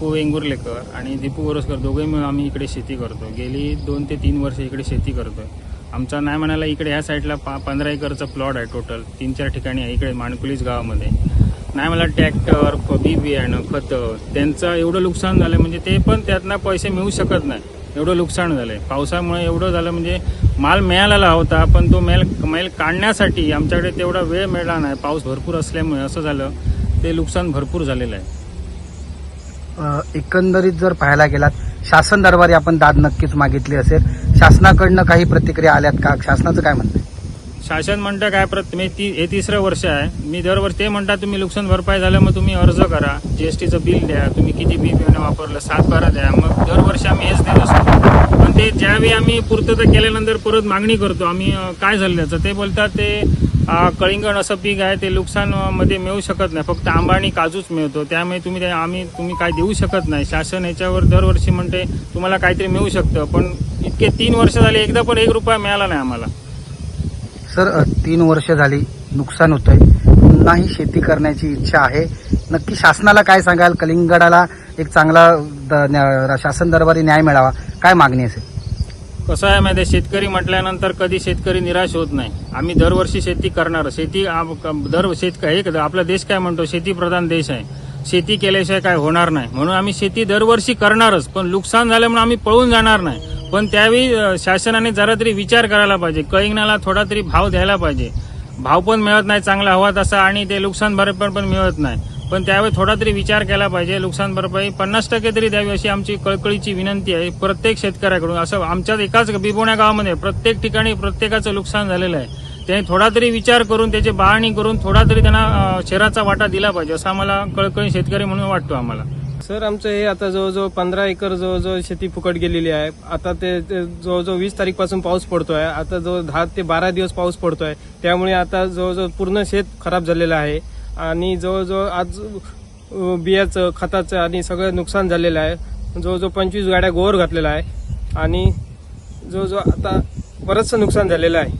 बापू वेंगुर्लेकर आणि दीपू बोरसकर दोघेही मिळून आम्ही इकडे शेती करतो. गेली 2 ते 3 वर्ष इकडे शेती करतोय. आमचा नाही म्हणायला इकडे ह्या साईडला 15 एकरचा प्लॉट आहे. टोटल 3-4 ठिकाणी आहे इकडे माणकुलीस गावामध्ये. नाही मला ट्रॅक्टर, बी बियाणं, खतं त्यांचं एवढं नुकसान झालं म्हणजे ते पण त्यातनं पैसे मिळू शकत नाही, एवढं नुकसान झालंय. पावसामुळे एवढं झालं म्हणजे माल मिळालेला होता पण तो मैल काढण्यासाठी आमच्याकडे तेवढा वेळ मिळाला नाही. पाऊस भरपूर असल्यामुळे असं झालं, ते नुकसान भरपूर झालेलं आहे. एकंदरीत जर पाहायला गेलात शासन दरबारी आपण दाद नक्कीच मागितली असेल, शासनाकडनं काही प्रतिक्रिया आल्यात का? शासनाचं काय म्हणणं आहे? शासन म्हणतं काय हे 3रं वर्ष आहे. मी दरवर्षी ते म्हणता तुम्ही नुकसान भरपाई झालं मग तुम्ही अर्ज करा, जीएसटीचं बिल द्या, तुम्ही किती बी बियाणं वापरलं 7-12 द्या. मग दरवर्षी आम्ही हेच देत असतो. पण ते ज्यावेळी आम्ही पूर्तता केल्यानंतर परत मागणी करतो आम्ही काय झालं त्याचं, ते बोलतात ते कळिंगड असं पीक आहे ते नुकसान मध्ये मिळू शकत नाही, फक्त आंबा आणि काजूच मिळतो, त्यामुळे तुम्ही काय देऊ शकत नाही. शासन याच्यावर दरवर्षी म्हणते तुम्हाला काहीतरी मिळू शकतं, पण इतके 3 वर्ष झाले एकदा पण 1 रुपया मिळाला नाही आम्हाला. सर 3 वर्ष झाली नुकसान होतंय, पुन्हाही शेती करण्याची इच्छा आहे. नक्की शासनाला काय सांगाल? कलिंगडाला एक चांगला शासन दरबारी न्याय मिळावा, काय मागणी असेल? कसं आहे माहिती आहे, शेतकरी म्हटल्यानंतर कधी शेतकरी निराश होत नाही. आम्ही दरवर्षी शेती करणार. आपला देश काय म्हणतो, शेतीप्रधान देश आहे. शेती केल्याशिवाय काय होणार नाही, म्हणून आम्ही शेती दरवर्षी करणारच. पण नुकसान झालं म्हणून आम्ही पळून जाणार नाही. पण त्यावेळी शासनाने जरा तरी विचार करायला पाहिजे, कळिंगडाला थोडा तरी भाव द्यायला पाहिजे. भाव पण मिळत नाही चांगला हवा तसा आणि ते नुकसान भरपाई पण मिळत नाही. पण त्यावेळी थोडा तरी विचार केला पाहिजे. नुकसान भरपाई 50% तरी द्यावी अशी आमची कळकळीची विनंती आहे प्रत्येक शेतकऱ्याकडून. असं आमच्याच एकाच बिबोण्या गावामध्ये प्रत्येक ठिकाणी प्रत्येकाचं नुकसान झालेलं आहे. त्यांनी थोडा तरी विचार करून त्याची पाहणी करून थोडा तरी त्यांना शहराचा वाटा दिला पाहिजे असं आम्हाला कळकळी शेतकरी म्हणून वाटतो आम्हाला. सर आमचं हे आता जवळजवळ 15 एकर जवळजवळ शेती फुकट गेलेली आहे. आता ते जवळजवळ 20 तारीखपासून पाऊस पडतोय. आता जवळ 10 ते 12 दिवस पाऊस पडतोय, त्यामुळे आता जवळजवळ पूर्ण शेत खराब झालेलं आहे आणि जवळजवळ आज बियाचं, खताचं आणि सगळं नुकसान झालेलं आहे. जवळजवळ 25 गाड्या गोवर घातलेला आहे आणि जवळजवळ आता बरंचसं नुकसान झालेलं आहे.